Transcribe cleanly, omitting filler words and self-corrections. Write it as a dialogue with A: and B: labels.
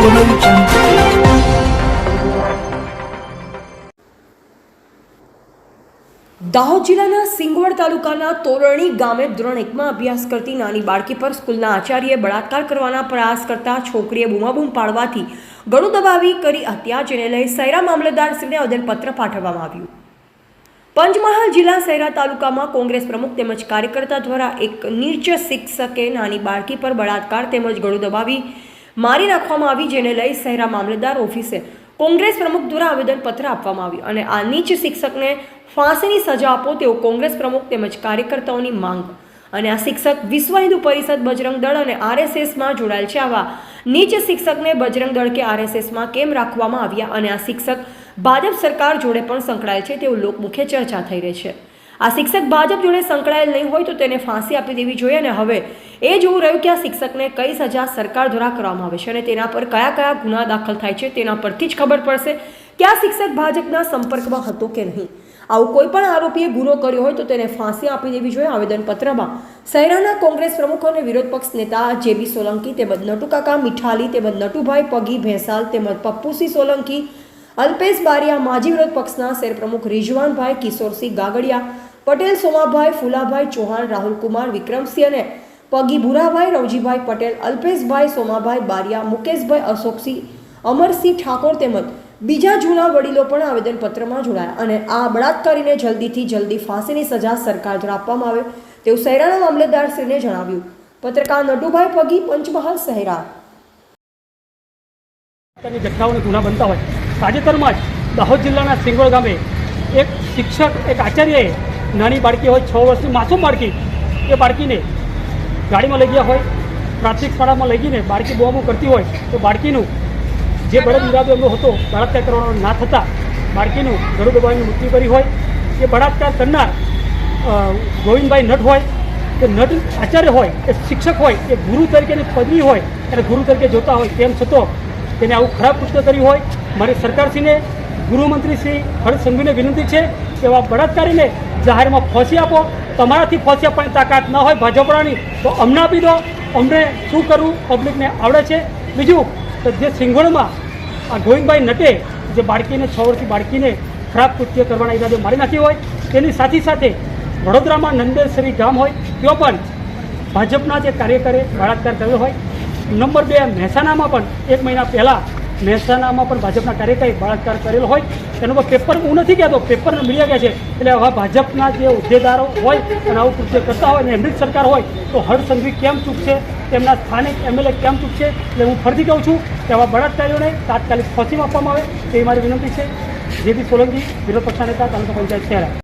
A: દાહોદ જિલ્લાના સિંગવડ તાલુકાના તોરણી ગામે ધોરણ 1માં અભ્યાસ કરતી નાની બાળકી પર સ્કૂલના આચાર્યએ બળાત્કાર કરવાના પ્રયાસ કરતા છોકરીએ બૂમાબૂમ પાડવાથી ગળું દબાવી કરી હત્યા, જેને લઈ સૈરા મામલતદારશ્રીને આવેદનપત્ર પાઠવવામાં આવ્યું। પંચમહાલ જિલ્લા સૈરા તાલુકામાં કોંગ્રેસ પ્રમુખ તેમજ કાર્યકર્તા દ્વારા એક નીચ શિક્ષકે નાની બાળકી પર બળાત્કાર તેમજ ગળું દબાવી મારી નાખવામાં આવી, જેને લઈ સૈરા મામલતદાર ઓફિસે કોંગ્રેસ પ્રમુખ દ્વારા આવેદનપત્ર આપવામાં આવ્યું અને આ નીચ શિક્ષકને ફાંસીની સજા આપો તેવો કોંગ્રેસ પ્રમુખ તેમજ કાર્યકર્તાઓની માંગ। અને આ શિક્ષક વિશ્વ હિન્દુ પરિષદ, બજરંગ દળ અને આરએસએસમાં જોડાયેલ છે। આવા નીચ શિક્ષકને બજરંગ દળ કે આરએસએસમાં કેમ રાખવામાં આવ્યા અને આ શિક્ષક ભાજપ સરકાર જોડે પણ સંકળાયેલ છે તેવું લોકમુખે ચર્ચા થઈ રહી છે। આ શિક્ષક ભાજપ જોડે સંકળાયેલ નહીં હોય તો તેને ફાંસી આપી દેવી જોઈએ અને હવે એ જોવું રહ્યું કે આ શિક્ષકને કઈ સજા સરકાર દ્વારા કરવામાં આવે છે અને તેના પર કયા કયા ગુના દાખલ થાય છે તેના પરથી જ ખબર પડશે કે આ શિક્ષક ભાજપના સંપર્કમાં હતો કે નહીં। આવું કોઈ પણ આરોપીએ ગુનો કર્યો હોય તો તેને ફાંસી આપી દેવી જોઈએ। આવેદનપત્રમાં સૈરાના કોંગ્રેસ પ્રમુખ અને વિરોધ પક્ષ નેતા જેબી સોલંકી તેમજ નટુકાકા મીઠાલી તેમજ નટુભાઈ પગી ભેંસાલ તેમજ પપ્પુસિંહ સોલંકી, અલ્પેશ બારિયા, માજી વિરોધ પક્ષના શેર પ્રમુખ રિઝવાનભાઈ, કિશોરસિંહ ગાગડિયા, પટેલ સોમાભાઈ, ફુલાભાઈ ચૌહાણ, રાહુલકુમાર, વિક્રમસિંહ અને પગી ભૂરાભાઈ, રવજીભાઈ પટેલ, અલ્પેશભાઈ, સોમાભાઈ બારિયા, મુકેશભાઈ, અશોકસિંહ, અમરસિંહ ઠાકોર તેમજ બીજા જૂના વડીલો પણ આવેદનપત્રમાં જોડાયા અને આ બળાત્કારીને જલ્દીથી જલ્દી ફાંસીની સજા સરકાર દ્વારા આપવામાં આવે તેવું સૈરાના મામલતદારશ્રીને જણાવ્યું। પત્રકાર નટુભાઈ પગી, પંચમહાલ, સૈરા।
B: ઘટનાઓને ગુના બનતા હોય તાજેતરમાં જ દાહોદ જિલ્લાના સિંગવડ ગામે એક શિક્ષક, એક આચાર્યએ નાની બાળકી હોય 6 વર્ષની માસૂમ બાળકી, એ બાળકીને ગાડીમાં લઈ ગયા હોય, પ્રાથમિક શાળામાં લઈ ગઈને બાળકી બોમો કરતી હોય તો બાળકીનું જે બળદ ઇરાદો એમનો હતો બળાત્કાર કરવાનો ના થતાં બાળકીનું ગળું દબાવીને મૃત્યુ કરી હોય। એ બળાત્કાર કરનાર ગોવિંદભાઈ નટ હોય કે નટ આચાર્ય હોય કે શિક્ષક હોય કે ગુરુ તરીકેની પદવી હોય અને ગુરુ તરીકે જોતા હોય તેમ છતાં તેને આવું ખરાબ કૃત્ય કર્યું હોય। મારી સરકારશ્રીને, ગૃહમંત્રી શ્રી હર્ષ સંઘવીને વિનંતી છે કે આવા બળાત્કારીને જાહેરમાં ફાંસી આપો। તમારાથી ફાંસી આપવાની તાકાત ન હોય ભાજપવાળાની તો અમને આપી દો, અમને શું કરવું પબ્લિકને આવડે છે। બીજું તો જે સિંગવડમાં આ ગોવિંદભાઈ નટે જે બાળકીને 6 વર્ષની બાળકીને ખરાબ કૃત્ય કરવાના ઈરાદે મારી નાખી હોય, તેની સાથે વડોદરામાં નંદેશ્વરી ગામ હોય ત્યાં પણ ભાજપના જે કાર્યકરે બળાત્કાર કર્યો હોય। નંબર 2 મહેસાણામાં પણ 1 મહિના પહેલાં મહેસાણામાં પણ ભાજપના કાર્યકરે બળાત્કાર કરેલો હોય। તેનો પેપર હું નથી કહેતો, પેપરને મીડિયા કહે છે। એટલે આવા ભાજપના જે હોદ્દેદારો હોય અને આવું કૃત્ય કરતા હોય અને એમની જ સરકાર હોય તો હર્ષ સંઘવી કેમ ચૂકશે, તેમના સ્થાનિક એમએલએ કેમ ચૂકશે? એટલે હું ફરીથી કહું છું કે આવા બળાત્કારીઓને તાત્કાલિક ફાંસી આપવામાં આવે તેવી મારી વિનંતી છે। જેબી સોલંકી, વિરોધ પક્ષના નેતા, તાલુકા પંચાયત, સૈરા।